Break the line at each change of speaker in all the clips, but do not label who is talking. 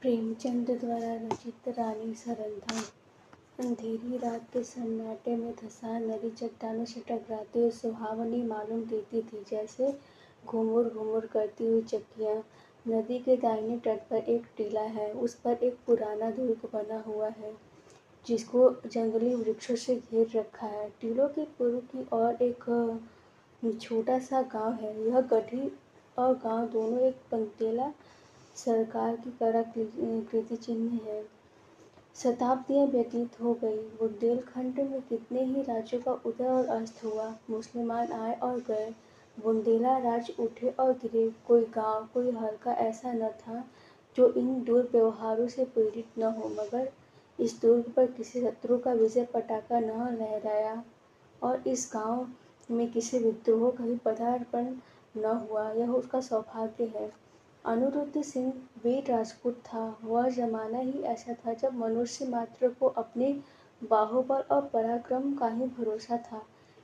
प्रेमचंद द्वारा रचित रानी सरंधा। अंधेरी रात के सन्नाटे में धंसा नदी चट्टानों से टकराती हुई सुहावनी मालूम देती थी, जैसे घुमुर घुमुर करती हुई चक्कियाँ। नदी के दाहिने तट पर एक टीला है, उस पर एक पुराना दुर्ग बना हुआ है जिसको जंगली वृक्षों से घेर रखा है। टीलों के पूर्व की ओर एक छोटा सा गांव है। यह गढ़ी और गांव दोनों एक पंक्तिला सरकार की कड़ा कीर्ति चिन्ह है। शताब्दियां व्यतीत हो गई। बुंदेलखंड में कितने ही राज्यों का उदय और अस्त हुआ। मुसलमान आए और गए, बुंदेला राज उठे और गिरे। कोई गांव, कोई हल्का ऐसा न था जो इन दुर्व्यवहारों से पीड़ित न हो, मगर इस दुर्ग पर किसी शत्रु का विजय पताका न लहराया और इस गांव में किसी विद्रोह का भी पदार्पण न हुआ। यह उसका सौभाग्य है। अनिरुद्ध सिंह वीर राजपूत था। वह जमाना ही ऐसा था जब मनुष्य मात्र को अपने बाहुबल और पराक्रम का ही भरोसा था।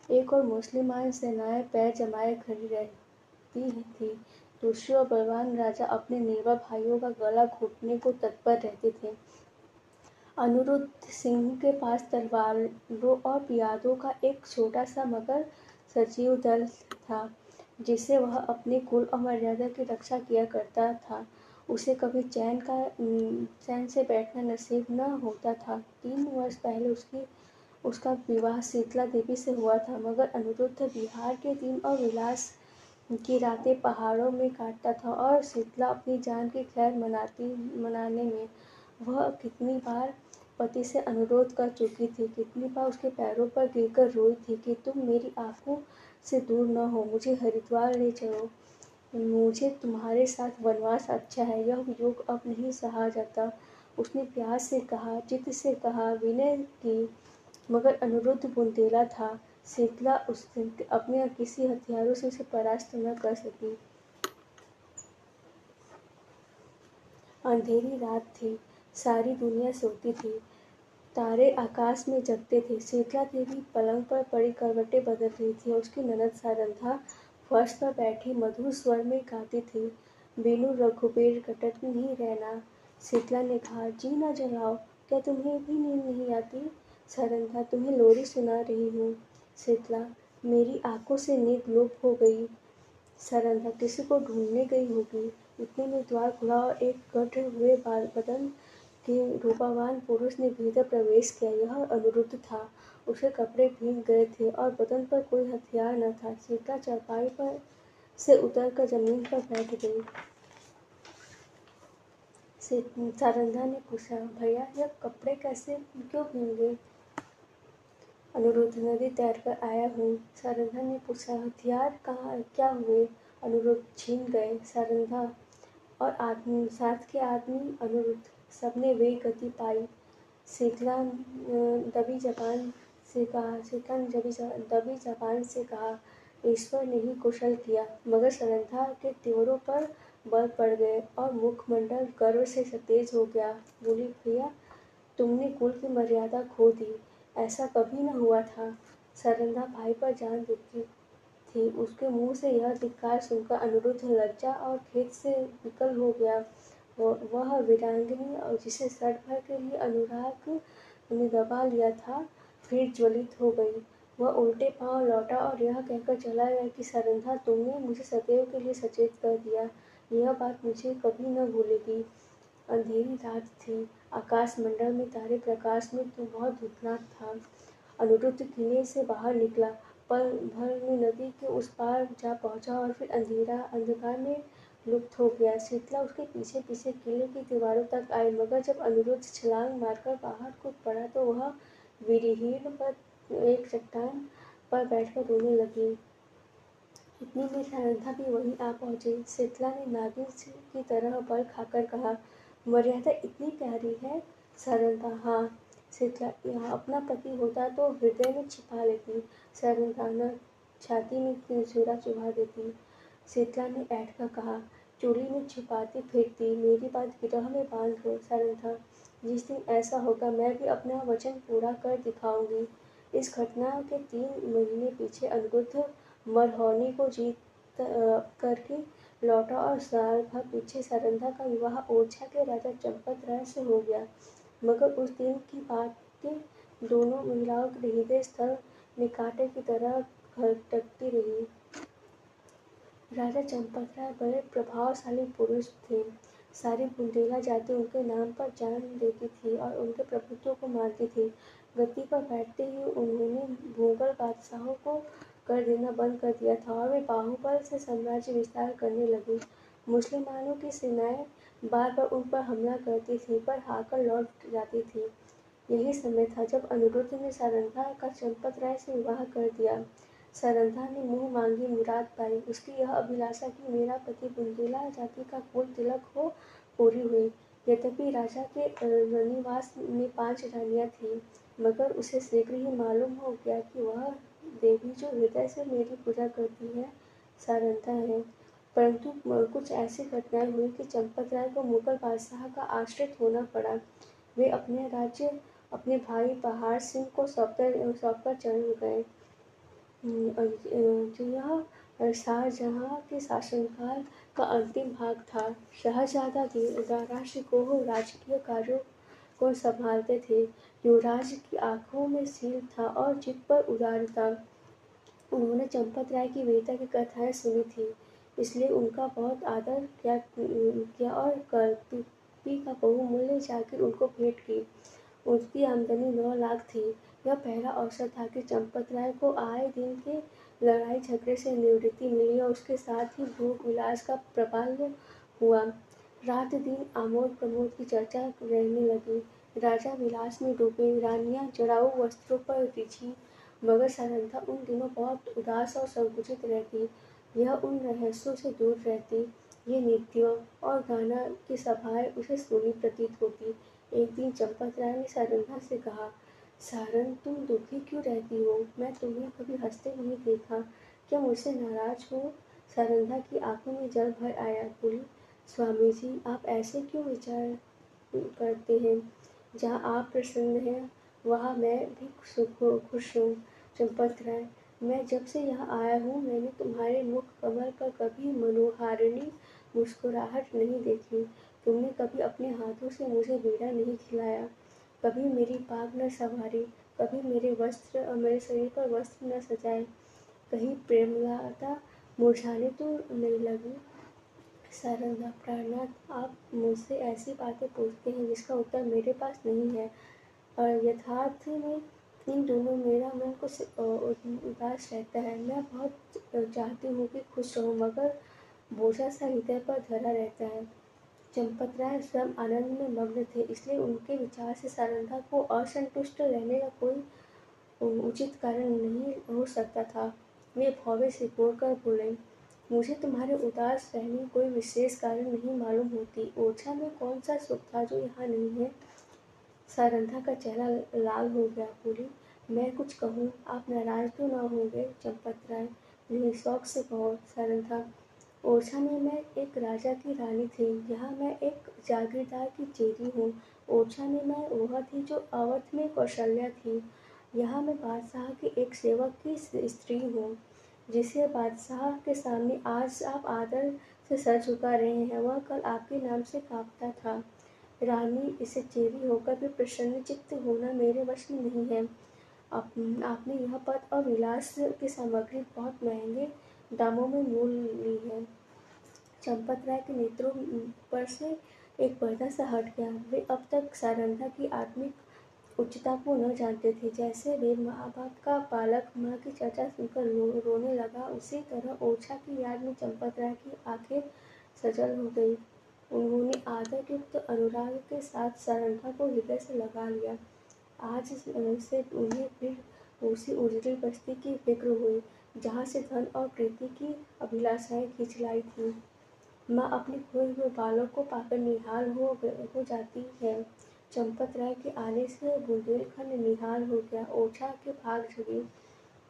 एक और मुसलमान सेनाएं पैर जमाए खड़ी रहती थी। दूसरी ओर बलवान राजा अपने निर्भय भाइयों का गला घोटने को तत्पर रहते थे। अनिरुद्ध सिंह के पास तलवारों और पियादों का एक छोटा सा मगर सजीव दल था, जिससे वह अपने कुल और मर्यादा की रक्षा किया करता था। उसे कभी चैन से बैठना नसीब न होता था। 3 वर्ष पहले उसका विवाह शीतला देवी से हुआ था, मगर अनिरुद्ध बिहार के दिन और विलास की रातें पहाड़ों में काटता था और शीतला अपनी जान की खैर मनाने में वह कितनी बार पति से अनुरोध कर चुकी थी, कितनी बार उसके पैरों पर गिरकर रोई थी कि तुम मेरी आंखों से दूर न हो, मुझे हरिद्वार ले चलो, मुझे तुम्हारे साथ वनवास अच्छा है, यह युग अब नहीं सहा जाता। उसने प्यास से कहा, जिद से कहा, विनय की, मगर अनिरुद्ध बुंदेला था। शीतला अपने किसी हथियारों से उसे परास्त न कर सकी। अंधेरी रात थी, सारी दुनिया सोती थी, तारे आकाश में जगते थे। शीतला देवी पलंग पर पड़ी करवटें बदल रही थी और उसकी ननद सारंधा फर्श पर बैठी मधुर स्वर में गाती थी, बीनू रघुबीर कटत नहीं रहना। शीतला ने कहा, जी न जलाओ, क्या तुम्हें भी नींद नहीं आती? सारंधा, तुम्हें लोरी सुना रही हूँ। शीतला, मेरी आंखों से नींद लुप्त हो गई। सारंधा, किसी को ढूंढने गई होगी। इतने में द्वार खुला और एक गढ़े हुए बदन के रूपवान पुरुष ने भीतर प्रवेश किया। यह अनिरुद्ध था। उसके कपड़े भीग गए थे और बदन पर कोई हथियार न था। शीतला चारपाई पर से उतरकर जमीन पर बैठ गई। सारंधा ने पूछा, भैया, यह कपड़े कैसे क्यों भीगे? अनिरुद्ध, नदी तैरकर आया हूँ। सारंधा ने पूछा, हथियार कहाँ क्या हुए? अनिरुद्ध, छीन गए। सारंधा, और साथ के आदमी? अनिरुद्ध, सबने वे गति पाई। शीतला दबी जबान से कहा, ईश्वर ने ही कुशल किया। मगर सारंधा के तेवरों पर बल पड़ गए और मुखमंडल गर्व से सतेज हो गया। बोली, भैया, तुमने कुल की मर्यादा खो दी, ऐसा कभी न हुआ था। सारंधा भाई पर जान देती थी। उसके मुंह से यह धिक्कार सुनकर अनिरुद्ध लज्जा और खेद से विकल हो गया। वह वीरांगनी जिसे सड़ भर के लिए अनुराग ने दबा लिया था, फिर ज्वलित हो गई। वह उल्टे पांव लौटा और यह कहकर चला गया कि सारंधा, तुमने मुझे सदैव के लिए सचेत कर दिया। यह बात मुझे कभी न भूलेगी। अंधेरी रात थी। आकाश मंडल में तारे प्रकाश में तो बहुत धुंधला था। अनिरुद्ध किले से बाहर निकला, पल भर में नदी के उस पार जा पहुंचा और फिर अंधकार में लुप्त हो गया। शीतला उसके पीछे पीछे किले की दीवारों तक आई, मगर जब अनिरुद्ध छलांग मारकर बाहर कूद पड़ा तो वह विरहीन पर एक चट्टान पर बैठकर रोने लगी। इतने में सारंधा भी वहीं आ पहुंची। शीतला ने नागिन की तरह बल खाकर कहा, मर्यादा इतनी प्यारी है? सारंधा, हाँ। शीतला, यहाँ अपना पति होता तो हृदय में छिपा लेती। सारंधा, न छाती में छुरा चुभा देती। शीतला ने ऐठ कर कहा, चोली में छुपाती फिरती, मेरी बात गिरह में बांध लो। सारंधा, जिस दिन ऐसा होगा मैं भी अपना वचन पूरा कर दिखाऊंगी। इस घटना के 3 महीने पीछे अनिरुद्ध मरहौनी को जीत करके लौटा और साल भर पीछे सारंधा का विवाह ओरछा के राजा चंपत राय से हो गया। मगर उस दिन की बातें दोनों महिलाओं के हृदय स्थल में कांटे की तरह खटकती रही। राजा चंपत राय बड़े प्रभावशाली पुरुष थे। सारी बुंदेला जाति उनके नाम पर जान देती थी और उनके प्रभुत्व को मानती थी। गद्दी पर बैठते ही उन्होंने मुगल बादशाहों को कर देना बंद कर दिया था और वे बाहुबल से साम्राज्य विस्तार करने लगे। मुसलमानों की सेनाएं बार बार उन पर हमला करती थी पर हारकर लौट जाती थी। यही समय था जब अनिरुद्ध ने सारंधा का चंपत राय से विवाह कर दिया। सारंधा ने मुंह मांगी मुराद पाई। उसकी यह अभिलाषा कि मेरा पति बुंदेला जाति का कुल तिलक हो पूरी हुई। यद्यपि राजा के रनिवास में 5 रानियां थीं, मगर उसे शीघ्र ही मालूम हो गया कि वह देवी जो हृदय से मेरी पूजा करती है सारंधा है। परंतु कुछ ऐसी घटनाएं हुई कि चंपत राय को मुगल बादशाह का आश्रित होना पड़ा। वे अपने राज्य अपने भाई बहार सिंह को सौंपकर चल गए। यह शाहजहां के शासनकाल का अंतिम भाग था। शहजादा दाराशिकोह राजकीय कार्यों को संभालते थे। युवराज की आंखों में सील था और जिद पर उदारता। उन्होंने चंपत राय की वीरता की कथाएं सुनी थी, इसलिए उनका बहुत आदर किया और करतूती का बहुमूल्य जागीर उनको भेंट की। उसकी आमदनी 9 लाख थी। यह पहला अवसर था कि चंपत राय को आए दिन के लड़ाई झगड़े से निवृत्ति मिली और उसके साथ ही भोग विलास का प्रबल हुआ। रात दिन आमोद प्रमोद की चर्चा रहने लगी। राजा विलास में डूबे, रानियां जड़ाऊ वस्त्रों पर रिझी, मगर सारंधा उन दिनों बहुत उदास और संकुचित रहती। यह उन रहस्यों से दूर रहती। ये नृत्य और गाना की सभाएं उसे सूनी प्रतीत होती। एक दिन चंपत राय ने सारंधा से कहा, सारन, तुम दुखी क्यों रहती हो? मैं तुम्हें कभी हंसते नहीं देखा। क्या मुझसे नाराज हो? सारंधा की आंखों में जल भर आया। बोली, स्वामी जी, आप ऐसे क्यों विचार करते हैं? जहाँ आप प्रसन्न हैं वहाँ मैं भी खुश हूँ। चंपत राय, मैं जब से यहाँ आया हूँ मैंने तुम्हारे मुख कमल पर कभी मनोहारिणी मुस्कुराहट नहीं देखी। तुमने कभी अपने हाथों से मुझे बीड़ा नहीं खिलाया, कभी मेरी पाग न संवारी, कभी मेरे शरीर पर वस्त्र न सजाए। कहीं प्रेमलता मुरझाने तो नहीं लगी? सारंगा, प्राणनाथ, आप मुझसे ऐसी बातें पूछते हैं जिसका उत्तर मेरे पास नहीं है। और यथार्थ में इन दोनों मेरा मन कुछ उदास रहता है। मैं बहुत चाहती हूँ कि खुश रहूँ, मगर बोझा सा हृदय पर धरा रहता है। चंपत राय स्वयं आनंद में मग्न थे, इसलिए उनके विचार से सारंगा को असंतुष्ट रहने का कोई उचित कारण नहीं हो सकता था। वे भौवे सिकोड़ कर बोले, मुझे तुम्हारे उदास रहने की कोई विशेष कारण नहीं मालूम होती। ओरछा में कौन सा सुख था जो यहाँ नहीं है? सारंधा का चेहरा लाल हो गया। बोली, मैं कुछ कहूँ, आप नाराज तो न होंगे? चंपत राय, नहीं, शौक से कहो। सारंधा, ओरछा में मैं एक राजा की रानी थी, यहाँ मैं एक जागीरदार की चेरी हूँ। ओरछा में मैं वह थी जो अवध में कौशल्या थी, यहाँ मैं बादशाह की एक सेवक की स्त्री हूँ। जिसे बादशाह के सामने आज आप आदर से सर झुका रहे हैं, वह कल आपके नाम से कांपता था। रानी इसे चेरी होकर भी प्रसन्नचित्त होना मेरे वश में नहीं है। आपने यह पद और विलास की सामग्री बहुत महंगे दामों में मोल ली है। चंपत राय के नेत्रों पर से एक पर्दा सा हट गया। वे अब तक सारंधा की आत्मिक उच्चता को न जानते थे। जैसे वे माँ बाप का बालक माँ की चर्चा सुनकर रोने लगा, उसी तरह ओरछा की याद में चंपत राय की आंखें सजल हो गई। उन्होंने आदर युक्त अनुराग के साथ सारंगा को हृदय से लगा लिया। आज से उन्हें फिर उसी उजड़ी बस्ती की फिक्र हुई, जहाँ से धन और प्रीति की अभिलाषाएं खींच लाई थी। माँ अपने खोए हुए बालों को पाकर निहाल हो जाती है। चंपत राय के आने से बुंदेलखंड निहाल हो गया। ओरछा के भाग जगी,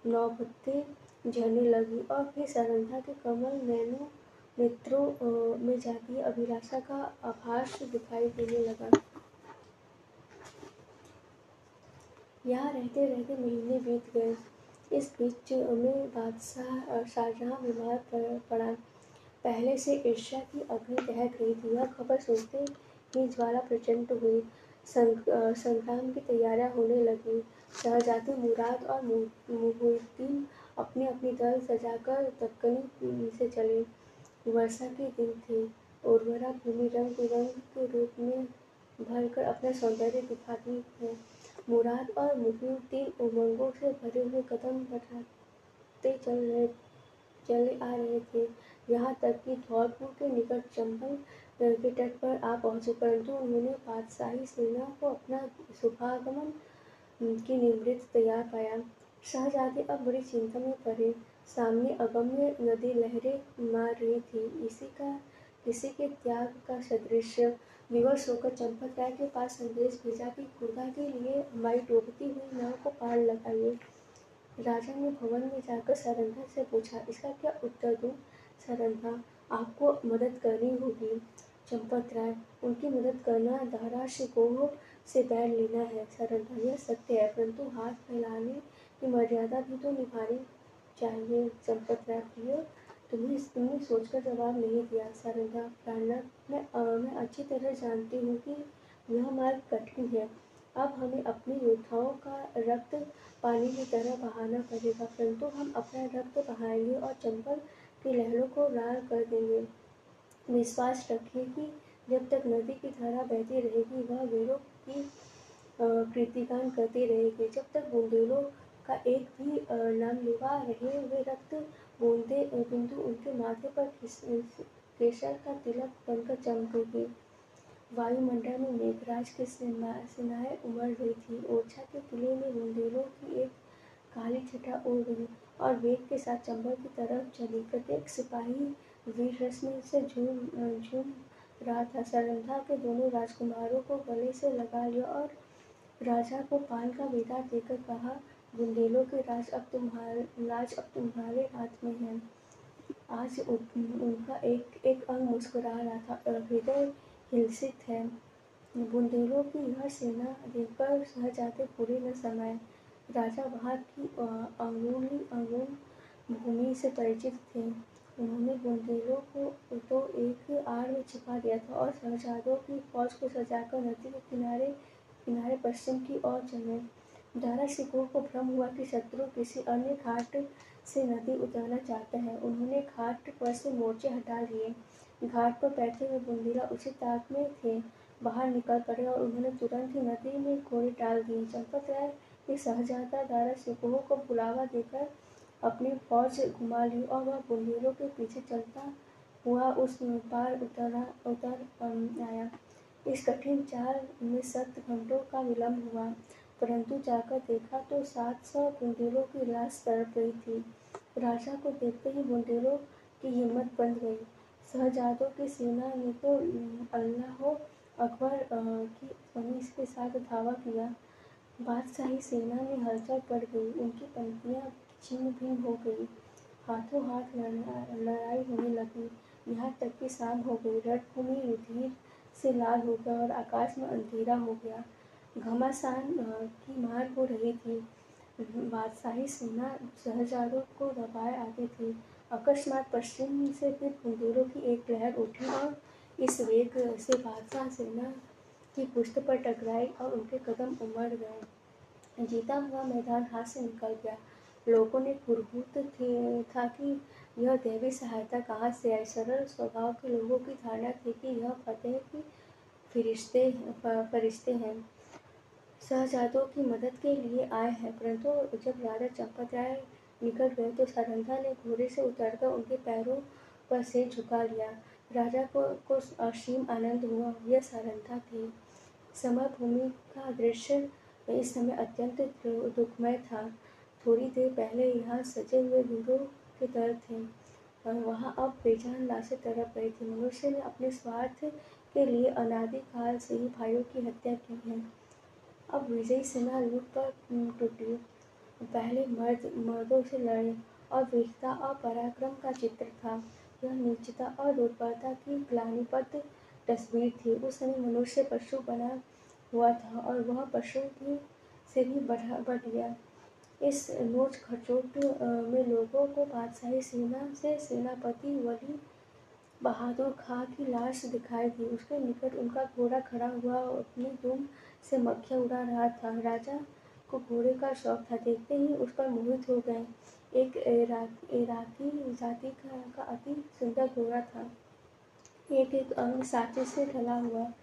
नौबतें झरने लगी और फिर सारंगा के कमल नैनों नेत्रों में जाती अभिलाषा का आभास दिखाई देने लगा। यहाँ रहते रहते महीने बीत गए। इस बीच में बादशाह शाहजहां बीमार पड़ा। पहले से ईर्ष्या की अग्नि दहक रही थी। यह खबर सुनते ही ज्वाला प्रचंड हुई। संग्राम की तैयारियां होने लगी। शहजादी मुराद और मुहिउद्दीन अपनी अपनी दल सजाकर दक्कनी से चले। वर्षा के दिन थे। उर्वरा भूमि रंग बिरंग के रूप में भरकर अपना सौंदर्य दिखाती है। मुराद और मुहिउद्दीन उमंगों से भरे हुए कदम बढ़ाते चले आ रहे थे। यहाँ तक कि धौलपुर के निकट चंबल के तट पर आ पहुंचे, परंतु उन्होंने बादशाही सेना को अपना शुभागमन की निमृत तैयार पाया। शहजादे अब बड़ी चिंता में पड़े। सामने अगम्य नदी लहरें मार रही थी। किसी के त्याग का सदृश विवश होकर चंपत राय के पास संदेश भेजा कि खुदा के लिए हमारी डूबती हुई नाव को पार लगाइए। राजा ने भवन में जाकर सरंधा से पूछा, इसका क्या उत्तर दूं? सरंधा, आपको मदद करनी होगी। चंपत राय, उनकी मदद करना दारा शिकोह से बैर लेना है। सरंधा, यह सत्य है, परंतु हाथ फैलाने की मर्यादा भी तो निभानी चाहिए। चंपत राय, प्रिय, तुमने सोचकर जवाब नहीं दिया। सरंधा, प्राणनाथ, मैं अच्छी तरह जानती हूँ कि यह मार्ग कठिन है। अब हमें अपने योद्धाओं का रक्त पानी की तरह बहाना पड़ेगा, परंतु हम अपना रक्त बहाएंगे और चंबल की लहरों को लाल कर देंगे। विश्वास रखिए कि जब तक नदी की धारा बहती रहेगी, वह वीरों की कीर्तिगान करती रहेगी। जब तक बुंदेलों का एक भी नामलेवा रहे, वे रक्त बिंदु उनके माथे पर केसर का तिलक बनकर चमकेगी। वायुमंडल में मेघराज की सेनाएं उमड़ रही थी। ओरछा के किले में बुंदेलों की एक काली छटा उड़ गई और वेग के साथ चंबल की तरफ चली। प्रत्येक सिपाही वीर रस में से झूम रहा था। सरंधा के दोनों राजकुमारों को गले से लगा लिया और राजा को पान का विदा देकर कहा, बुंदेलों के राज अब तुम्हारे हाथ में है। आज उनका एक एक अंग मुस्कुरा रहा था और हृदय हिलसित है। बुंदेलों की यह सेना देखकर शहजादे पूरे न समाये। राजा वहाँ की अंगून भूमि से परिचित थे। उन्होंने बुंदेलों को तो एक आड़ में छिपा दिया था और शहजादों की फौज को सजाकर नदी के किनारे पश्चिम की ओर चले। दारा शिकोह को भ्रम हुआ कि शत्रु किसी अन्य घाट से नदी उतरना चाहता है। उन्होंने घाट पर से मोर्चे हटा लिए। घाट पर बैठे हुए बुंदेला उसी ताक में थे। बाहर निकल पड़े और उन्होंने तुरंत ही नदी में घोड़े डाल दिए। चंपत राय ने शहजादा दारा शिकोह को बुलावा देकर अपनी फौज घुमा ली और वह बुंदेलों के पीछे चलता हुआ उस पार उतर आया। इस कठिन चाल में 7 घंटों का विलंब हुआ, परंतु जाकर देखा तो 700 बुंदेलों की लाश तड़प रही थी। राजा को देखते ही बुंदेलों की हिम्मत बंध गई। शहजादों की सेना ने तो अल्लाहो अकबर की ध्वनि के साथ धावा किया। बादशाही सेना में हलचल पड़ गई। उनकी पंक्तियां छिन्न भिन्न हो गई। हाथों हाथ लड़ाई होने लगी। यहाँ तक कि शाम हो गई। रणभूमि रुधिर से लाल हो गया और आकाश में अंधेरा हो गया। घमासान की मार हो रही थी। बादशाही सेना शहजादों को दबाए आती थी। अकस्मात पश्चिम से फिर बुंदेलों की एक लहर उठी और इस वेग से बादशाह सेना की पुष्ट पर टकराई और उनके कदम उमड़ गए। जीता हुआ मैदान हाथ से निकल गया। लोगों ने पुरहुत था कि यह दैवी सहायता कहाँ से आई। सरल स्वभाव के लोगों की धारणा थी कि यह फतेह की फरिश्ते हैं, शहजादों की मदद के लिए आए हैं। परंतु जब राजा चंपत राय निकट गए तो सरंधा ने घोड़े से उतरकर उनके पैरों पर सिर झुका लिया। राजा को असीम आनंद हुआ। यह सरंधा थी। समरभूमि का दृश्य इस समय अत्यंत दुखमय था। थोड़ी देर पहले यहाँ सजे हुए वीरों के दल थे, वहाँ अब बेजान लाशें तड़प रही थी। मनुष्य ने अपने स्वार्थ के लिए अनादि काल से ही भाइयों की हत्या की है। अब विजयी सेना लूट पर टूटी। पहले मर्दों से लड़े और वीरता और पराक्रम का चित्र था। यह नीचता और दुर्बलता की ग्लानिबद्ध तस्वीर थी। उस समय मनुष्य पशु बना हुआ था और वह पशु से भी बढ़ गया। इस नोच खचोट में लोगों को बादशाही सेना से सेनापति वली बहादुर खां की लाश दिखाई दी। उसके निकट उनका घोड़ा खड़ा हुआ और अपनी दुम से मक्खियाँ उड़ा रहा था। राजा को घोड़े का शौक था, देखते ही उस पर मोहित हो गए। एक इराकी जाति का अति सुंदर घोड़ा था, एक एक अंग सांचे से ढला हुआ,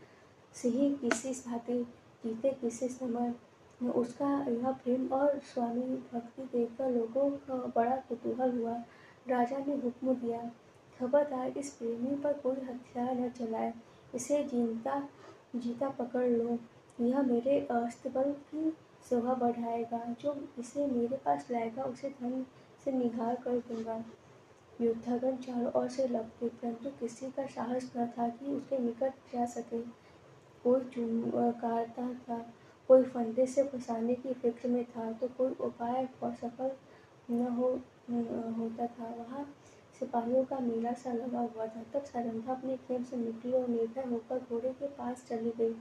सिंह किसी भांति, जीते किसी समय। उसका यह प्रेम और स्वामी भक्ति देखकर लोगों का बड़ा कुतूहल हुआ। राजा ने हुक्म दिया, खबरदार इस प्रेमी पर कोई हथियार न चलाए, इसे जीता पकड़ लो। यह मेरे अस्तबल की शोभा बढ़ाएगा। जो इसे मेरे पास लाएगा उसे धन से निहार कर दूंगा। योद्धागण चारों ओर से लपके, परंतु किसी का साहस न था कि उसके निकट जा सके। कोई चुमकारता था, कोई फंदे से फंसाने की फिक्र में था, तो कोई उपाय सफल होता था। वहाँ सिपाहियों का मेला सा लगा हुआ था। तब सारंधा अपने खेम से निकली और निर्भय होकर घोड़े के पास चली गई।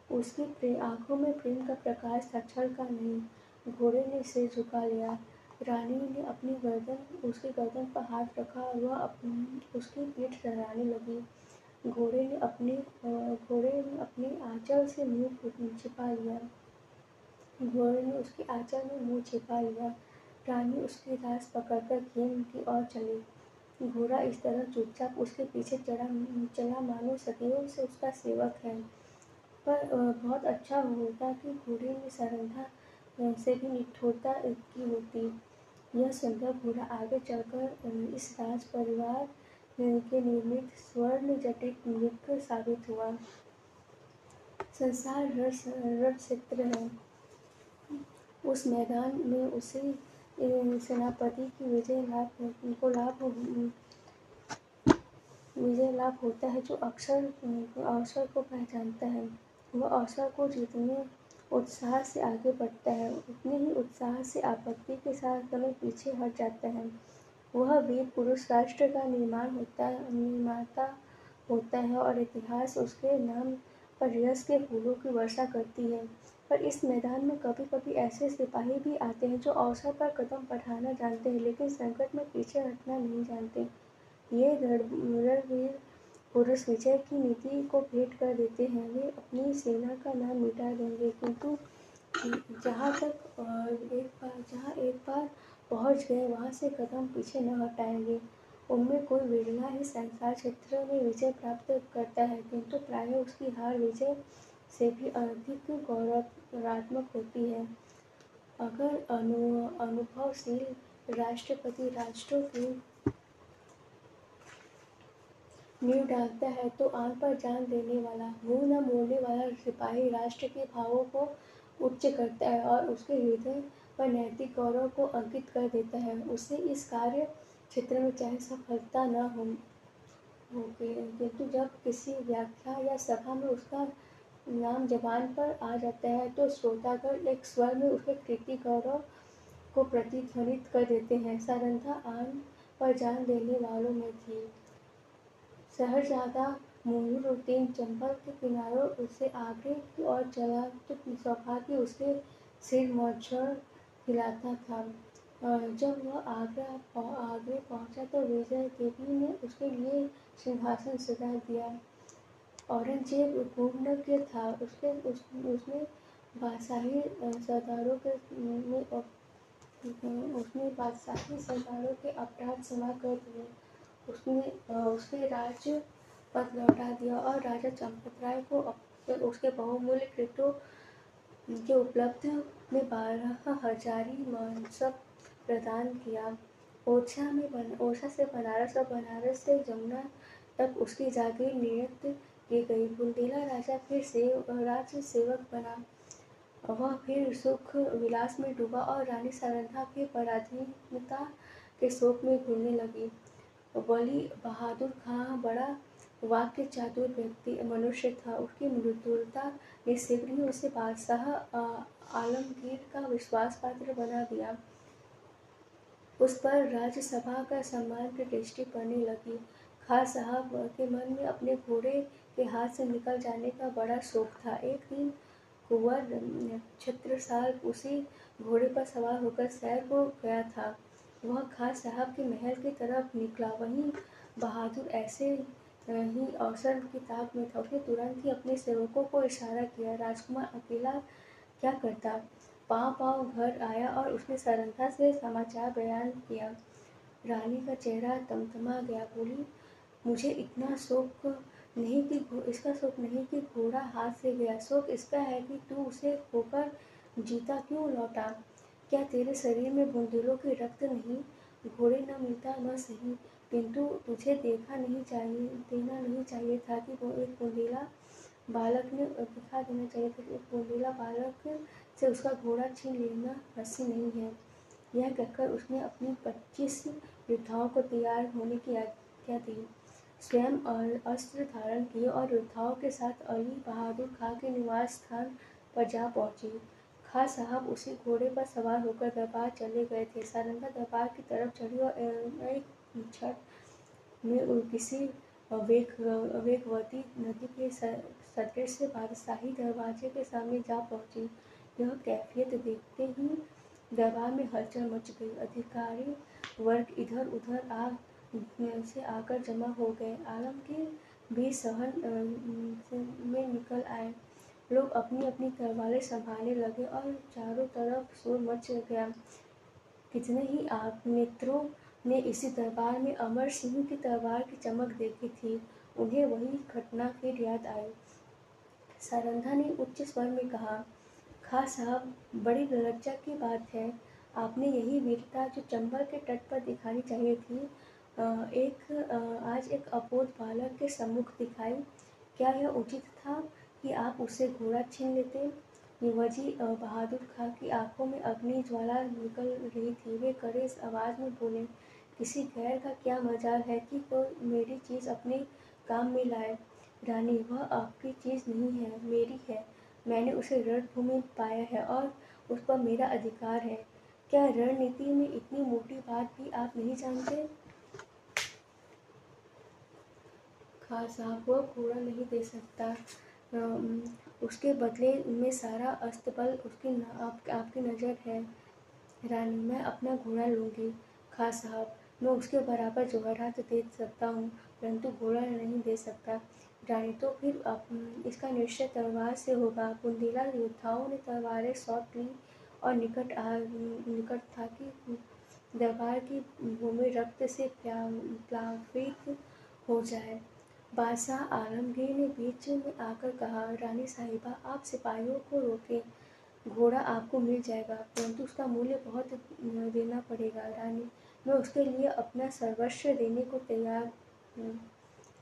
उसकी आंखों में प्रेम का प्रकाश था, छल का नहीं। घोड़े ने सिर झुका लिया। रानी ने उसकी गर्दन पर हाथ रखा और वह उसकी पीठ सहलाने लगी। घोड़े ने अपने आंचल से मुंह छिपा लिया। घोड़े ने उसके आंचल में मुंह छिपा लिया। रानी उसकी रास पकड़कर खेम की ओर चली। घोड़ा इस तरह चुपचाप उसके पीछे चला मानो सदियों से उसका सेवक है। पर बहुत अच्छा होता कि घोड़े ने सारंधा से भी निठुरता की होती। यह सुंदर घोड़ा आगे चलकर इस राज परिवार के निर्मित स्वर्ण जटित मृग साबित हुआ। संसार रणक्षेत्र है। उस मैदान में उसी सेनापति की विजय लाभ होता है जो अवसर को पहचानता है। वह अवसर को जितने उत्साह से आगे बढ़ता है, उतने ही उत्साह से आपत्ति के साथ समय पीछे हट जाता है। वह वीर पुरुष राष्ट्र का निर्माता होता है और इतिहास उसके नाम पर यश के फूलों की वर्षा करती है। पर इस मैदान में कभी कभी ऐसे सिपाही भी आते हैं जो अवसर पर कदम बढ़ाना जानते हैं, लेकिन संकट में पीछे हटना नहीं जानते। ये रणवीर पुरुष विजय की नीति को भेंट कर देते हैं। वे अपनी सेना का नाम मिटा देंगे, किंतु जहाँ एक बार पहुँच गए वहाँ से कदम पीछे न हटाएंगे। उनमें कोई विरला ही संसार क्षेत्र में विजय प्राप्त करता है, किंतु प्रायः उसकी हार विजय से भी अधिक गौरवात्मक होती है। अगर अनुभवशील राष्ट्रपति राष्ट्रों की नींव डालता है तो आन पर जान देने वाला, मुंह न मोड़ने वाला सिपाही राष्ट्र के भावों को उच्च करता है और उसके हृदय पर नैतिक गौरव को अंकित कर देता है। उसे इस कार्य क्षेत्र में चाहे सफलता न हो, किंतु जब किसी व्याख्या या सभा में उसका नाम जबान पर आ जाता है तो श्रोतागण एक स्वर में उसके कीर्ति गौरव को प्रतिध्वनित कर देते हैं। सारंधा आन पर जान देने वालों में थी। शहरजादा मोइनुद्दीन चंबल के किनारों से आगरे की ओर चला तो सौभाग्य उसके सिर मोछड़ हिलाता था। जब वह आगरे पहुंचा तो विजय देवी ने उसके लिए सिंहासन सजा दिया। औरंगजेब पूर्णज्ञ था। उसने बादशाही सरदारों के अपराध क्षमा कर दिए। उसने राज्य पद लौटा दिया और राजा चंपतराय को उसके बहुमूल्य कृतों के उपलब्ध में 12,000 मानसब प्रदान किया। ओरछा से बनारस और बनारस से जमुना तक उसकी जागीर नियत की गई। बुंदेला राजा फिर राज्य सेवक बना। वह फिर सुख विलास में डूबा और रानी सारंधा फिर पराधीनता के शोक में घुलने लगी। वली बहादुर खां बड़ा वाक्य चातुर मनुष्य था। उसकी मृदुलता ने शीघ्र ही उसे बादशाह आलमगीर का विश्वास पात्र बना दिया। उस पर राज्यसभा का सम्मान की दृष्टि पड़ने लगी। खां साहब के मन में अपने घोड़े के हाथ से निकल जाने का बड़ा शौक था। एक दिन कुंवर छत्रसाल उसी घोड़े पर सवार होकर सैर को गया था। वह खां साहब के महल की तरफ निकला। वहीं बहादुर ऐसे ही अवसर की ताक में था। उसने तुरंत ही अपने सेवकों को इशारा किया। राजकुमार अकेला क्या करता। पाँव पाँव घर आया और उसने सरंधा से समाचार बयान किया। रानी का चेहरा तमतमा गया। बोली, मुझे इतना शोक नहीं कि इसका शोक नहीं कि घोड़ा हाथ से गया। शोक इसका है कि तू उसे खोकर जीता क्यों लौटा। क्या तेरे शरीर में बूंदेलों के रक्त नहीं। घोड़े न मिलता न सही, किंतु तुझे देना नहीं चाहिए था कि वो एक बूंदेला बालक ने दिखा देना चाहिए था कि एक बूंदेला बालक से उसका घोड़ा छीन लेना हंसी नहीं है। यह कहकर उसने अपनी 25 योद्धाओं को तैयार होने की आज्ञा दी। स्वयं अस्त्र धारण किए और योद्धाओं के साथ अली बहादुर खां के निवास स्थान पर जा पहुंची। खां साहब उसी घोड़े पर सवार होकर दरबार चले गए थे। सारंगा दरबार की तरफ चढ़ी और एक क्षण में किसी वेगवती नदी के सदृश से बादशाही दरवाजे के सामने जा पहुंची। यह कैफियत देखते ही दरबार में हलचल मच गई। अधिकारी वर्ग इधर उधर से आकर जमा हो गए। आलमगीर भी सहन में निकल आए। लोग अपनी अपनी तलवारें संभालने लगे और चारों तरफ शोर मच गया। कितने ही नेत्रों ने इसी दरबार में अमर सिंह की तलवार की चमक देखी थी। उन्हें वही घटना फिर याद आई। सारंधा ने उच्च स्वर में कहा, खां साहब, बड़ी लज्जा की बात है। आपने यही वीरता जो चंबल के तट पर दिखानी चाहिए थी, आज एक अबोध बालक के सम्मुख दिखाई। क्या यह उचित था कि आप उससे घोड़ा छीन लेते। निवजी बहादुर खां की आंखों में अग्नि ज्वाला निकल रही थी। वे कड़े आवाज में बोले, किसी गैर का क्या मजाल है कि कोई मेरी चीज अपने काम में लाए। रानी, वह आपकी चीज नहीं है, मेरी है। मैंने उसे रणभूमि में पाया है और उस पर मेरा अधिकार है। क्या रणनीति में इतनी मोटी बात भी आप नहीं जानते। खां साहब, वह घोड़ा नहीं दे सकता। उसके बदले में सारा अस्तबल आपकी नज़र है। रानी, मैं अपना घोड़ा लूँगी। खां साहब, मैं उसके बराबर जवाहरात दे सकता हूँ, परंतु घोड़ा नहीं दे सकता। रानी, तो फिर इसका निश्चय तलवार से होगा। बुंदेला योद्धाओं ने तलवारें सौंप ली और निकट था कि दरबार की भूमि रक्त से प्लावित हो जाए। बादशाह आलमगीर ने बीच में आकर कहा, रानी साहिबा, आप सिपाहियों को रोकें। घोड़ा आपको मिल जाएगा, परंतु उसका मूल्य बहुत देना पड़ेगा। रानी, मैं उसके लिए अपना सर्वस्व देने को तैयार हूँ।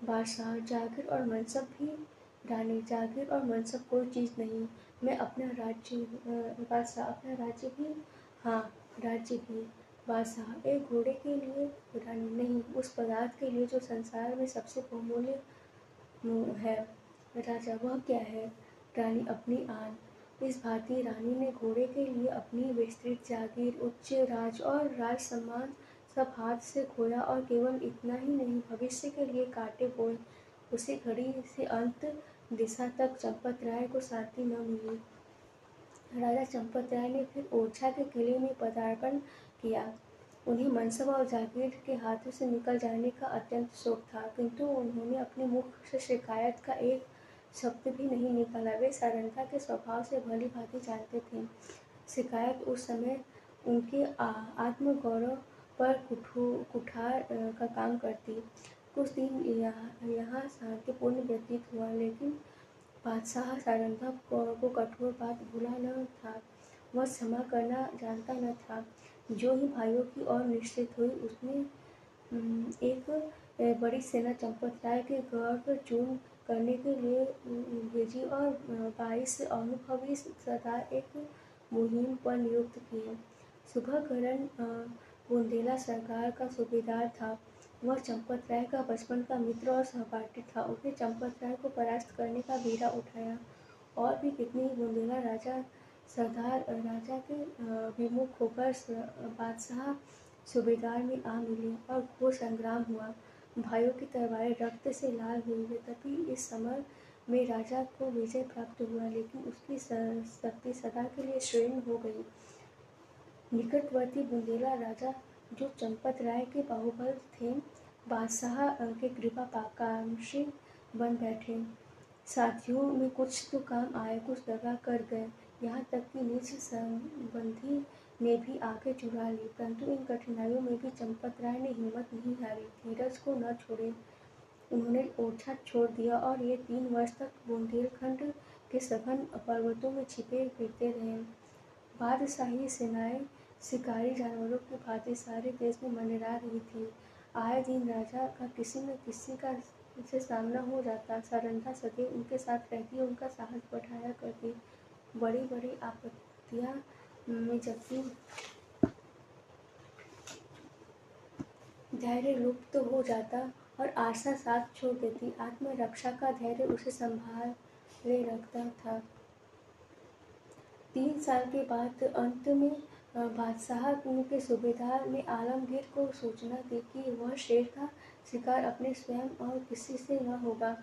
बादशाह, जागीर और मनसब भी। रानी, जागीर और मनसब कोई चीज़ नहीं। मैं अपना राज्य। बादशाह, अपना राज्य भी। हाँ, राज्य भी। बादशाह, एक घोड़े के लिए। रानी, नहीं, उस पदार्थ के लिए जो संसार में सबसे बहुमूल्य है। राजा, वह क्या है। रानी, अपनी आन। इस भारतीय रानी ने घोड़े के लिए अपनी विस्तृत जागीर, उच्च राज और राज सम्मान सब हाथ से खोया, और केवल इतना ही नहीं, भविष्य के लिए कांटे बोए। उसी घड़ी से अंत दिशा तक चंपत राय को शांति न मिली। राजा चंपत राय ने फिर ओरछा के किले में पदार्पण किया। उन्हें मनसब और जागीर के हाथों से निकल जाने का अत्यंत शोक था, किंतु उन्होंने अपने मुख से शिकायत का एक शब्द भी नहीं निकाला। वे सारंगा के स्वभाव से भली भांति जानते थे। शिकायत उस समय उनके आत्मगौरव पर कुठार का काम करती। कुछ दिन यहाँ शांतिपूर्ण व्यतीत हुआ, लेकिन बादशाह सारंगा को कठोर बात भूला न था। वह क्षमा करना जानता न था। जो ही भाइयों की ओर निश्चित हुई, उसने एक बड़ी सेना चंपत राय के गढ़ पर चूर्ण करने के लिए भेजी और 22 अनुभवी सरदार एक मुहिम पर नियुक्त किए। सुबहकरण बुंदेला सरकार का सूबेदार था। वह चंपत राय का बचपन का मित्र और सहपाठी था। उसने चंपत राय को परास्त करने का बीड़ा उठाया। और भी कितने ही बुंदेला सरदार राजा के विमुख होकर बादशाह सूबेदार में आ मिले और घोर संग्राम हुआ। भाइयों की तलवारें रक्त से लाल हुई। तभी इस समर में राजा को विजय प्राप्त हुआ, लेकिन उसकी शक्ति सदा के लिए क्षीण हो गई। निकटवर्ती बुंदेला राजा, जो चंपत राय के बाहुबल थे, बादशाह के कृपा पाकांक्षी बन बैठे। साथियों में कुछ तो काम आए, कुछ दगा कर गए, यहाँ तक कि निज संबंधी ने भी आगे चुरा ली। परंतु इन कठिनाइयों में भी चंपत राय ने हिम्मत नहीं हारी, धीरज को न छोड़े। उन्होंने ओरछा छोड़ दिया और ये 3 वर्ष तक बुंदेलखंड के सघन पर्वतों में छिपे फिरते रहे। बादशाही सेनाएं शिकारी जानवरों की भांति सारे देश में मंडरा रही थी। आए दिन राजा का किसी न किसी का से सामना हो जाता। सारंधा सदैव उनके साथ रहती और उनका साहस बढ़ाया करती। बड़ी बड़ी आपत्तियां में जबकि धैर्य लुप्त हो जाता और आशा साथ छोड़ देती, आत्मरक्षा का धैर्य उसे संभाले रखता था। 3 साल के बाद अंत में बादशाह के सूबेदार ने आलमगीर को सूचना दी कि वह शेर का शिकार अपने स्वयं और किसी से न होगा।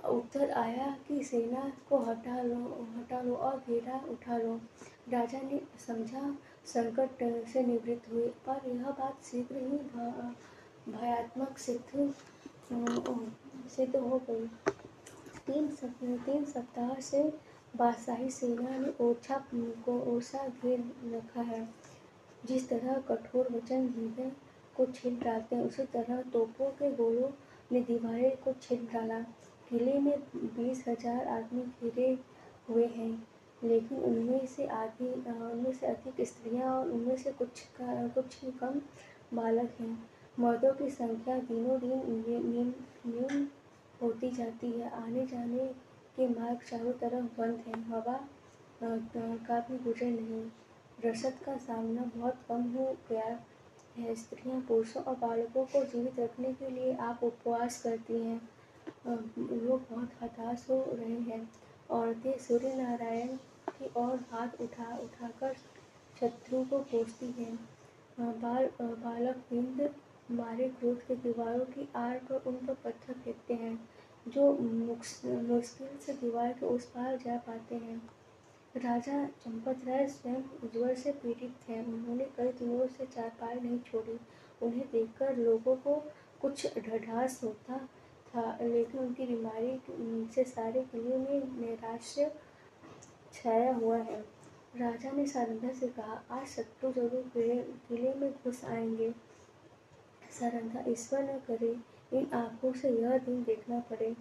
उत्तर आया कि सेना को हटा लो और घेरा उठा लो। राजा ने समझा संकट से निवृत्त हुए, पर यह बात शीघ्र ही भयात्मक सिद्ध हो गई। 3 सप्ताह से बादशाही सेना ने ओरछा घेर रखा है। जिस तरह कठोर वचन हृदय को छील डालते हैं, उसी तरह तोपों के गोलों ने दीवारें को छील डाला। किले में 20,000 आदमी घिरे हुए हैं, लेकिन उनमें से अधिक स्त्रियां और उनमें से कुछ कम बालक हैं। मर्दों की संख्या दिनों दिन न्यून होती जाती है। आने जाने के मार्ग चारों तरफ बंद हैं, हवा का भी गुजर नहीं। रसद का सामना बहुत कम हो गया है। स्त्रियां, पुरुषों और बालकों को जीवित रखने के लिए आप उपवास करती हैं। लोग बहुत हताश हो रहे हैं। औरतें सूर्य नारायण की ओर हाथ उठाकर शत्रु को कोसती हैं। बालक बिंद मारे क्रोध के दीवारों की आड़ पर उन पर पत्थर फेंकते हैं, जो मुश्किल से दीवार के उस पार जा पाते हैं। राजा चंपत राय स्वयं ज्वर से पीड़ित थे। उन्होंने कई दिनों से चारपाई नहीं छोड़ी। उन्हें देखकर लोगों को कुछ ढाढ़स होता था, लेकिन उनकी बीमारी से सारे किले में नैराश्य छाया हुआ है। राजा ने सारंधा से कहा, आज शत्रु जरूर किले में घुस आएंगे। सारंधा, ईश्वर न करे इन आंखों से यह दिन देखना पड़े।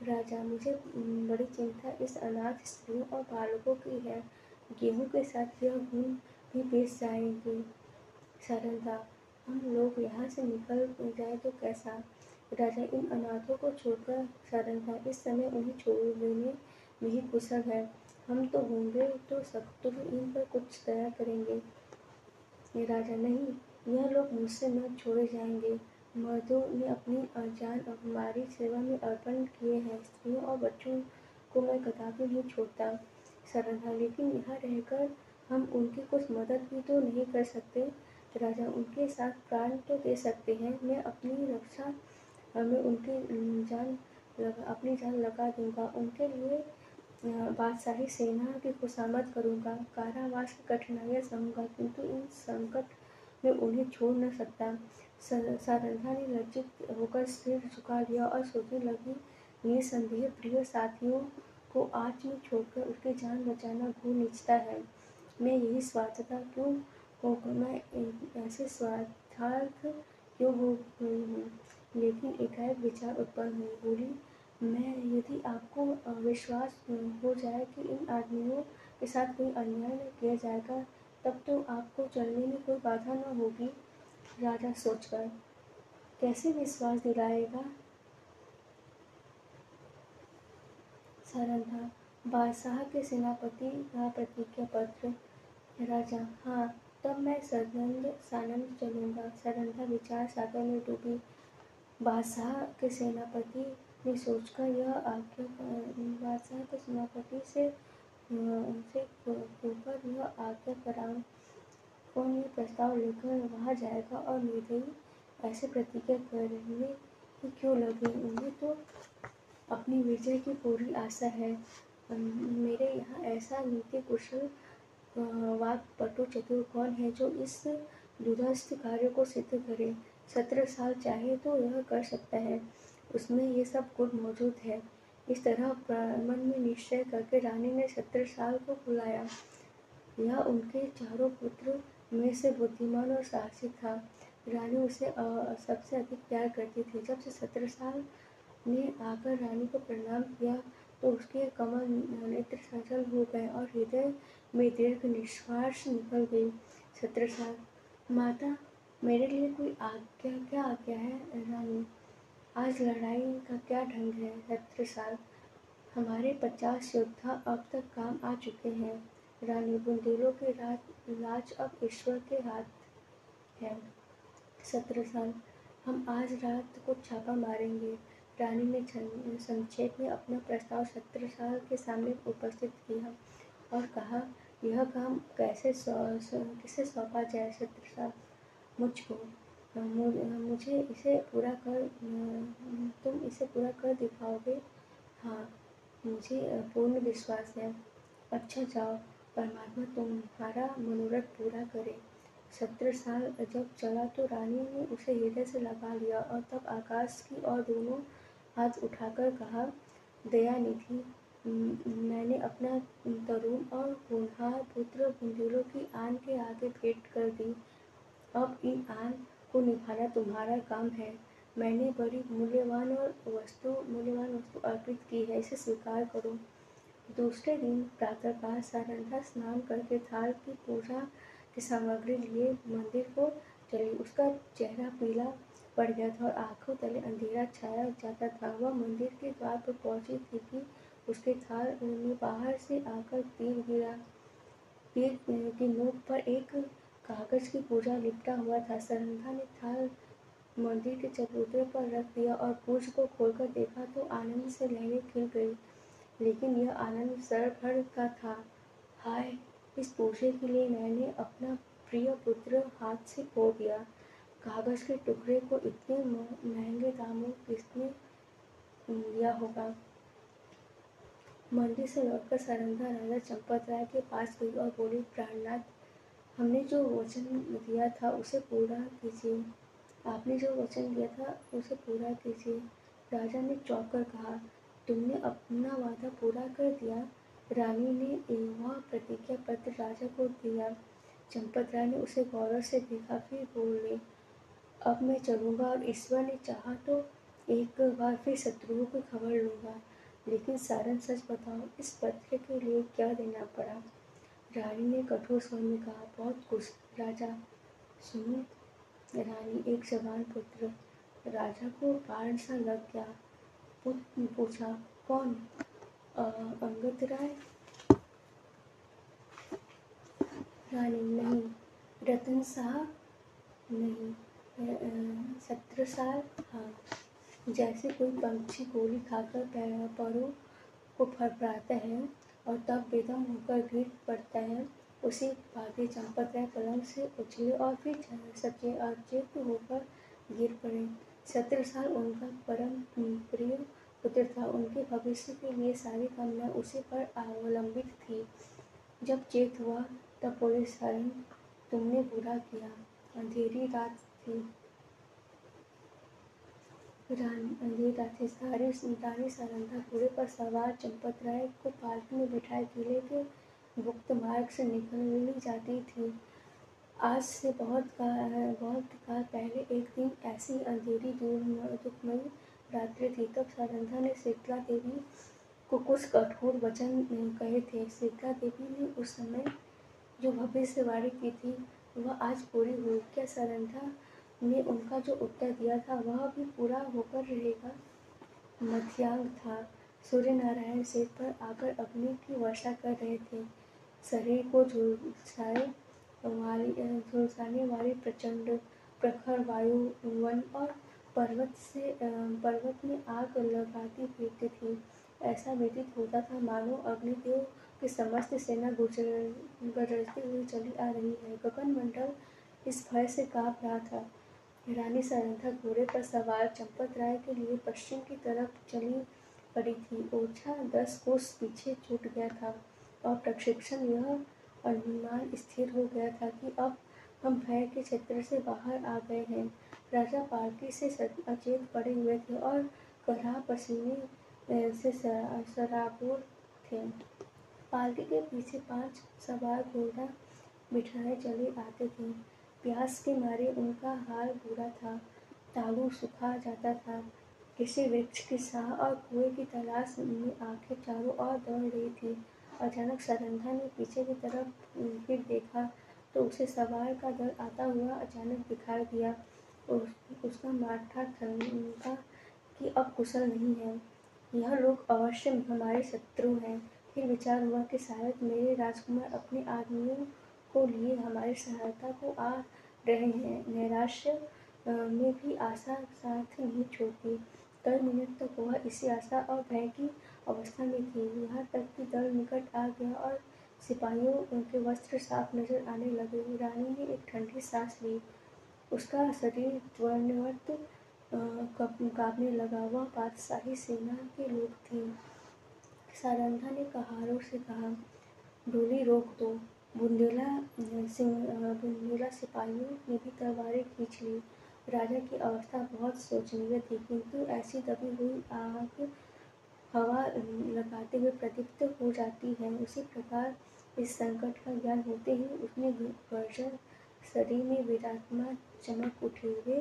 राजा, मुझे बड़ी चिंता इस अनाथ स्त्रियों और बालकों की है। गेहूं के साथ यह घुन भी बेच जाएंगे। सारंधा, हम लोग यहाँ से निकल जाए तो कैसा? राजा, इन अनाथों को छोड़कर। सारंधा, इस समय उन्हें छोड़ने में ही कुशल है। हम तो होंगे तो शत्रु इन पर कुछ दया करेंगे। राजा, नहीं, यह लोग मुझसे न छोड़े जाएंगे। मर्दों ने अपनी जान हमारी सेवा में अर्पण किए हैं। स्त्रियों और बच्चों को मैं कदापि नहीं छोड़ता। सारंधा, लेकिन यहाँ रहकर हम उनकी कुछ मदद भी तो नहीं कर सकते। राजा, उनके साथ प्राण तो दे सकते हैं। मैं अपनी रक्षा में अपनी जान लगा दूंगा। उनके लिए बादशाही सेना की खुशामद करूंगा। कारावास की कठिनाइयां सहूंगा, किंतु इन संकट में उन्हें छोड़ न सकता। सारंधा ने लज्जित होकर सिर झुका लिया और सोचने लगी, निसंदेह प्रिय साथियों को आज में छोड़कर उसकी जान बचाना घोर नीचता है। मैं यही स्वार्थता क्यों मैं ऐसे स्वार्थार्थ क्यों हो गई हूँ? लेकिन एकाएक विचार उत्पन्न हुई। बोली, यदि आपको विश्वास हो जाए कि इन आदमियों के साथ कोई अन्याय न किया जाएगा, तब तो आपको चलने में कोई बाधा न होगी। राजा सोचकर, कैसे विश्वास दिलाएगा? सारंधा, बादशाह के सेनापति का प्रतिज्ञा पत्र। राजा, हाँ, तब मैं सानंद चलूंगा। सारंधा विचार सागर में डूबी। बादशाह के सेनापति ने सोचकर यह बादशाह के सेनापति से होकर यह आज्ञा कराऊं। कौन ये प्रस्ताव लेकर वहां जाएगा और निर्दयी ऐसे प्रतिज्ञा करने ही क्यों लगे? उन्हें तो अपनी विजय की पूरी आशा है। मेरे यहाँ ऐसा नीति कुशल वाक्पटु चतुर कौन है जो इस दूरस्थ कार्य को सिद्ध करे? 17 साल चाहे तो यह कर सकता है, उसमें ये सब गुण मौजूद है। इस तरह मन में निश्चय करके रानी ने 17 साल को बुलाया। यह उनके चारों पुत्र में से बुद्धिमान और साहसी था। रानी उसे सबसे अधिक प्यार करती थी। जब से 17 साल ने आकर रानी को प्रणाम किया तो उसके कमल नेत्र सजल हो गए और हृदय में दीर्घ निश्वास निकल गई। 17 साल। माता, मेरे लिए कोई क्या आज्ञा है रानी? आज लड़ाई का क्या ढंग है? 17 साल। हमारे 50 योद्धा अब तक काम आ चुके हैं रानी। बुंदेलों के राज अब ईश्वर के हाथ है। 17 साल। हम आज रात को छापा मारेंगे। रानी ने संक्षेप में अपना प्रस्ताव 17 साल के सामने उपस्थित किया और कहा, यह काम किसे सौंपा जाए? 17 साल। मुझको। मुझे इसे पूरा कर तुम इसे पूरा कर दिखाओगे? हाँ, मुझे पूर्ण विश्वास है। अच्छा जाओ, परमात्मा तुम्हारा मनोरथ पूरा करे। 17 साल जब चला तो रानी ने उसे हृदय से लगा लिया और तब आकाश की ओर दोनों हाथ उठाकर कहा, दयानिधि, मैंने अपना तरुण और होनहार पुत्र बुंदेलों की आन के आगे भेंट कर दी। अब इन आन को निभाना तुम्हारा काम है। मैंने बड़ी मूल्यवान वस्तु अर्पित की है, इसे स्वीकार करो। दूसरे दिन प्रातःकाल सारंधा स्नान करके थाल की पूजा की सामग्री लिए मंदिर को चली। उसका चेहरा पीला पड़ गया था और आंखों तले अंधेरा छाया जाता था। वह मंदिर के द्वार पर पहुंची थी कि उसके थाल में बाहर से आकर तीर गिरा। तीर की नोक पर एक कागज की पूजा लिपटा हुआ था। सारंधा ने थाल मंदिर के चबूतरे पर रख दिया और पूज को खोलकर देखा तो आनंद से लहरें खिल गई। लेकिन यह आनंद सर भर का था। हाय, इस पूजे के लिए मैंने अपना प्रिय पुत्र हाथ से खो दिया। कागज के टुकड़े को इतने महंगे दामों किसने लिया होगा? मंदिर से लौटकर सारंधा राजा चंपत राय के पास गई और बोली, प्राणनाथ, हमने जो वचन दिया था उसे पूरा कीजिए। आपने जो वचन दिया था उसे पूरा कीजिए। राजा ने चौंक कर कहा, तुमने अपना वादा पूरा कर दिया? रानी ने वह प्रतिज्ञा पत्र राजा को दिया। चंपत राय ने उसे गौरव से देखा, फिर बोले, अब मैं चलूँगा और ईश्वर ने चाहा तो एक बार फिर शत्रुओं की खबर लूँगा। लेकिन सारन सच बताओ, इस पत्र के लिए क्या देना पड़ा? रानी ने कठोर स्वर में कहा, बहुत कुछ राजा। सुनो, रानी, एक जवान पुत्र। राजा को बाण सा लग गया। पूछा, कौन? अंगद राय? रानी, नहीं। रतन साहब? नहीं। 17 साल? हाँ। जैसे कोई पंछी गोली खाकर पैरों को फड़फड़ाता है और तब बेदम होकर गिर पड़ता है, उसी भांति चंपत राय पलंग से उछले और फिर सचेत होकर गिर पड़े। 17 साल उनका परम प्रिय पुत्र था। उनके भविष्य के लिए सारी कामना उसी पर अवलंबित थी। जब चेत हुआ तब बोले, सारन, तुमने बुरा किया। अंधेरी रात थी। रानी सारंधा घोड़े पर सवार चंपत राय को पालकी में बिठाए किले के गुप्त मार्ग से निकली जाती थी। आज से बहुत काल पहले एक दिन ऐसी अंधेरी दुखमयी रात्रि थी। तब सारंधा ने शीतला देवी को कुछ कठोर वचन कहे थे। शीतला देवी ने उस समय जो भविष्यवाणी की थी वह आज पूरी हुई। क्या सारंधा ने उनका जो उत्तर दिया था वह भी पूरा होकर रहेगा? मध्याह्न था। सूर्य नारायण सिर पर आकर अग्नि की वर्षा कर रहे थे। शरीर को झुलसाने वाली प्रचंड प्रखर वायु वन और पर्वत में आग लगाती फिरती थी। ऐसा व्यतीत होता था मानो अग्निदेव की समस्त सेना गरजती हुई चली आ रही है। गगन मंडल इस भय से कांप रहा था। रानी सारंधा घोड़े पर सवार चंपत राय के लिए पश्चिम की तरफ चली पड़ी थी। ओछा 10 कोस पीछे छूट गया था और प्रशिक्षण यह अनुमान स्थिर हो गया था कि अब हम भय के क्षेत्र से बाहर आ गए हैं। राजा पालकी से अचेत पड़े हुए थे और कराह पसीने से सराबोर थे। पालकी के पीछे 5 सवार घोड़ा बिठाए चले आते थे। प्यास के मारे उनका हाल बुरा था। तालू सूखा जाता था। किसी वृक्ष की छाह और कुएं की तलाश में आंखें चारों ओर दौड़ रही थी। अचानक सरंधा ने पीछे की तरफ फिर देखा तो उसे सवार का दल आता हुआ अचानक दिखाई दिया। उसका माथा ठनका कि अब कुशल नहीं है। यह लोग अवश्य हमारे शत्रु हैं। फिर विचार हुआ कि शायद मेरे राजकुमार अपने आदमियों को लिए हमारी सहायता को आ रहे हैं। नैराश्य में भी आशा साथ नहीं छोड़ती। कई मिनट तक वह इसी आशा और भय की अवस्था में थी। यहाँ तक कि दल निकट आ गया और सिपाहियों के वस्त्र साफ नजर आने लगे। रानी ने एक ठंडी सांस ली। उसका शरीर त्वरवत कांपने लगा। वह बादशाही सेना के लोग थे। सारंधा ने कहारों से कहा, डोली रोक दो। बुंदेला सिपाहियों ने भी तलवारें खींच ली। राजा की अवस्था बहुत शोचनीय थी, किंतु ऐसी दबी हुई आग हवा लगाते हुए प्रदीप्त हो जाती है। उसी प्रकार इस संकट का ज्ञान होते ही उसने गर्जन शरीर में विराटमान चमक उठे। वे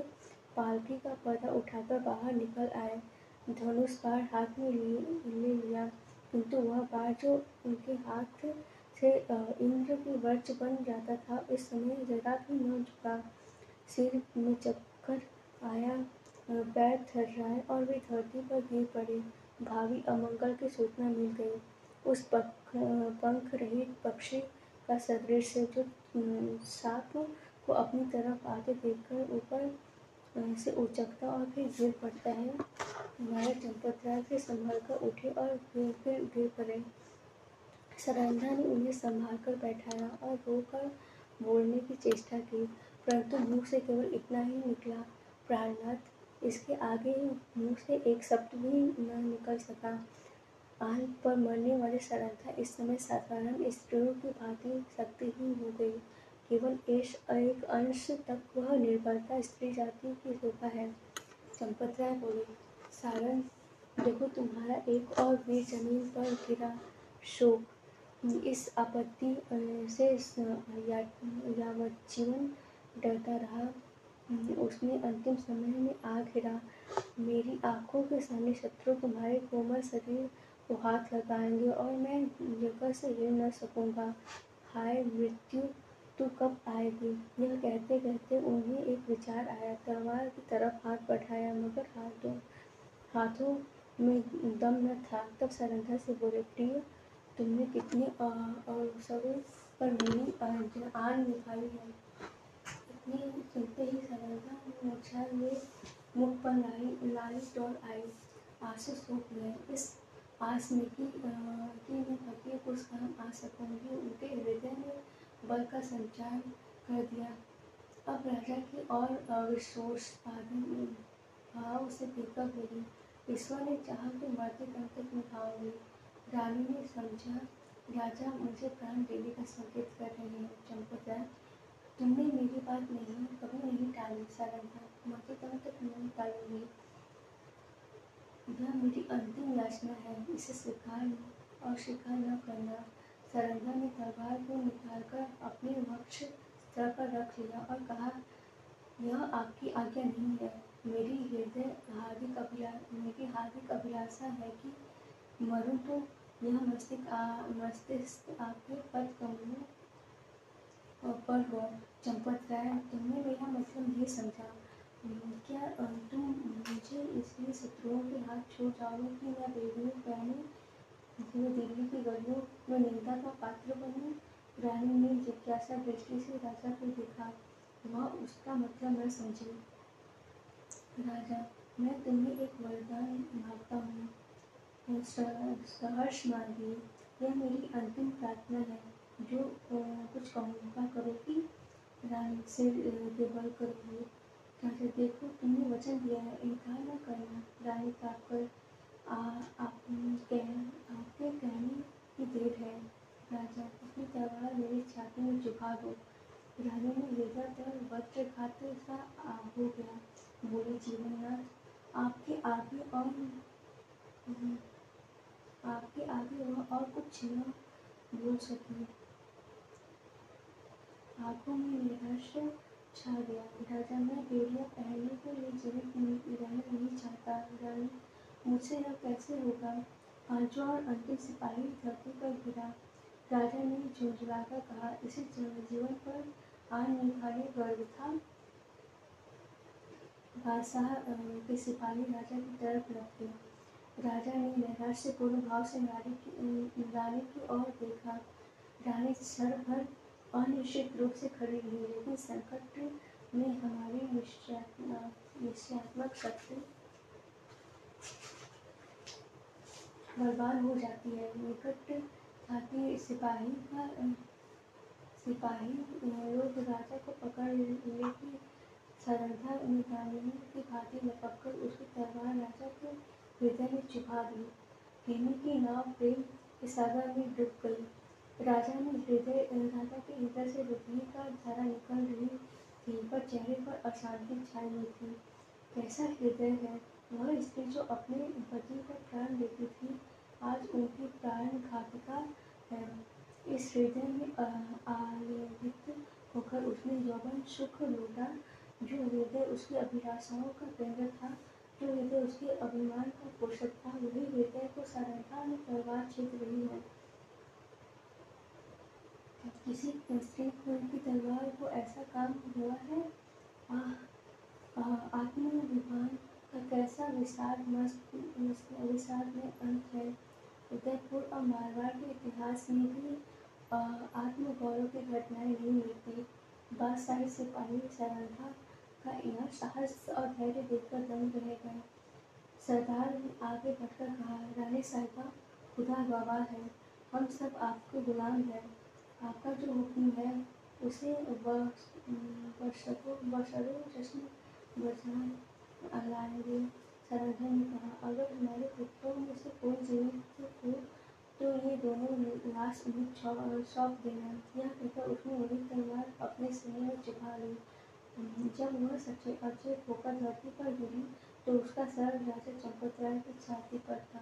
पालकी का पर्दा उठाकर बाहर निकल आए। धनुष बाण हाथ में ले लिया, किंतु वह बाण जो उनके हाथ से इंद्र की वर्च बन जाता था, इस समय जरा भी न झुका। सिर में चक्कर आया, पैर थर्राए और वे धरती पर गिर पड़े। भावी अमंगल की सूचना मिल गई। उस पंख रहित पक्षी का सदृश जो सांप को अपनी तरफ आते देखकर ऊपर से उचकता और फिर गिर पड़ता है, महाराज चंपतराय से संभल कर उठे और फिर गिर पड़े। सरंधा ने उन्हें संभाल कर बैठाया और रोकर बोलने की चेष्टा की, परंतु मुंह से केवल इतना ही निकला, प्राणनाथ। इसके आगे मुंह से एक शब्द भी न निकल सका। आन पर मरने वाली सरंधा इस समय साधारण स्त्रियों की भांति शक्तिहीन हो गई। केवल एक अंश तक वह निर्बलता स्त्री जाति की शोभा है। चंपतराय बोले, सारंग, देखो तुम्हारा एक और वीर जमीन पर गिरा। शोक इस आपत्ति से यावज्जीवन डरता रहा, उसने अंतिम समय में आ घिरा। मेरी आंखों के सामने शत्रु तुम्हारे कोमल शरीर को हाथ लगाएंगे और मैं जगह से हिल न सकूंगा। हाय मृत्यु, तू कब आएगी? यह कहते कहते उन्हें एक विचार आया। तलवार की तरफ हाथ बढ़ाया, मगर हाथों में दम न था। तब सरंधा से बोले, प्रिय, तुमने कितने अवसरों पर मेरी आन निकाली है। इतनी सुनते ही सरंधा मूर्छा में मुख पर लाली तौल आई। आंसू सूख गए। इस आस में कि मैं कभी कुछ काम आ सकूंगी, उनके हृदय में बल का संचार कर दिया। अब राजा की और अविश्वास भाव से देखकर बोली, ईश्वर ने चाहा तो मरते दम तक निभाऊंगी। रानी ने समझा, राजा मुझे प्राण देने का संकेत कर रहे हैं। चंपतराय, तुमने मेरी बात कभी नहीं टाली। सरंधा, मरते दम तक नहीं टालूंगी। यह मेरी अंतिम याचना है, इसे अस्वीकार न करना। सरंधा ने तलवार को निकालकर अपने वक्ष स्थल पर रख लिया और कहा, यह आपकी आज्ञा नहीं है। मेरी हार्दिक अभिलाषा है कि मरूं तो यह मस्तिष्क आपके पद कमलों पर हो। चंपतराय, तुमने मेरा मतलब नहीं समझा। क्या तुम मुझे इसलिए शत्रुओं के हाथ छोड़ जाओगे कि मैं बेड़ियों पहने हुए दिल्ली की गलियों में निंदा का पात्र बनूं? रानी ने जिज्ञासा दृष्टि से राजा को देखा। वह उसका मतलब न समझी। राजा, मैं तुम्हें एक वरदान मांगता हूँ, सहर्ष मांगिए। यह मेरी अंतिम प्रार्थना है। जो कुछ कहूँगा करोगी? रानी, सिर के बल करोगी। राजा, देखो, तुमने वचन दिया है, इनकार न करना। रानी काँपकर, आपके कहने की देर है। राजा, अपनी तलवार मेरी छाती में झुका दो। रानी ने हृदय पर वज्रघात सा हो गया। बोले जीवननाथ, आपके आगे वह और कुछ न बोल सकी। आंखों में निराशा छा गया। राजा, मैं बेड़ियाँ पहनने के लिए जीवित रहना नहीं चाहता। रानी, मुझसे यह कैसे होगा? पांचवा और अंतिम सिपाही धरती पर गिरा। राजा ने झुंझलाकर कहा, इसे जीवन पर आन नहीं खाने गर्व था। बादशाह के सिपाही राजा की तरफ लपके। राजा ने नैराश्यपूर्ण भाव से रानी की ओर देखा। रानी क्षण भर अनिश्चित रूप से खड़ी रही, लेकिन संकट में हमारी निश्चयात्मक शक्ति बर्बाद हो जाती है। निकट हाथी सिपाही लोग राजा को पकड़ लेके सरलता निकालने की भांति लपककर उसकी तलवार राजा के हृदय में चुभा दी। प्रेमी की नाव प्रेम के सागर में डूब गई। राजा के हृदय से रुधिर का धारा निकल रही थी, पर चेहरे पर अशांति छाई हुई थी। कैसा हृदय है वह स्त्री जो अपने पति का प्राण देती थी, आज उनकी प्राण घातिका है। इस हृदय में आलिंगित होकर उसने यौवन सुख लूटा। जो हृदय उसकी अभिलाषाओं का केंद्र था, जो हृदय उसके अभिमान का पोषक था, वही हृदय को सरलता में तलवार छेद रही है। किसी स्त्री की तलवार को ऐसा काम हुआ है? आत्माभिमान का कैसा विषाद में अंत है। उदयपुर और मारवाड़ के इतिहास में भी आत्मगौरव की घटनाएं नहीं मिलती। बादशाही सिपाही सरलता का यह साहस और धैर्य देखकर दंग रह गए। सरदार ने आगे बढ़कर कहा, रानी साहिबा, खुदा गवाह है, हम सब आपके गुलाम हैं। आपका जो हुक्म है उसे बशरो जश्न बजा लाएंगे। सरलता ने कहा, अगर हमारे पुत्रों में से कोई जीवित हो तो ये दोनों लाश उन्हें सौंप देना। यह कहकर उसने वही तलवार अपने सीने में चुभा ली। जब वह सचेत होकर धरती पर गिरी तो उसका सर राजा चंपतराय की छाती पर था।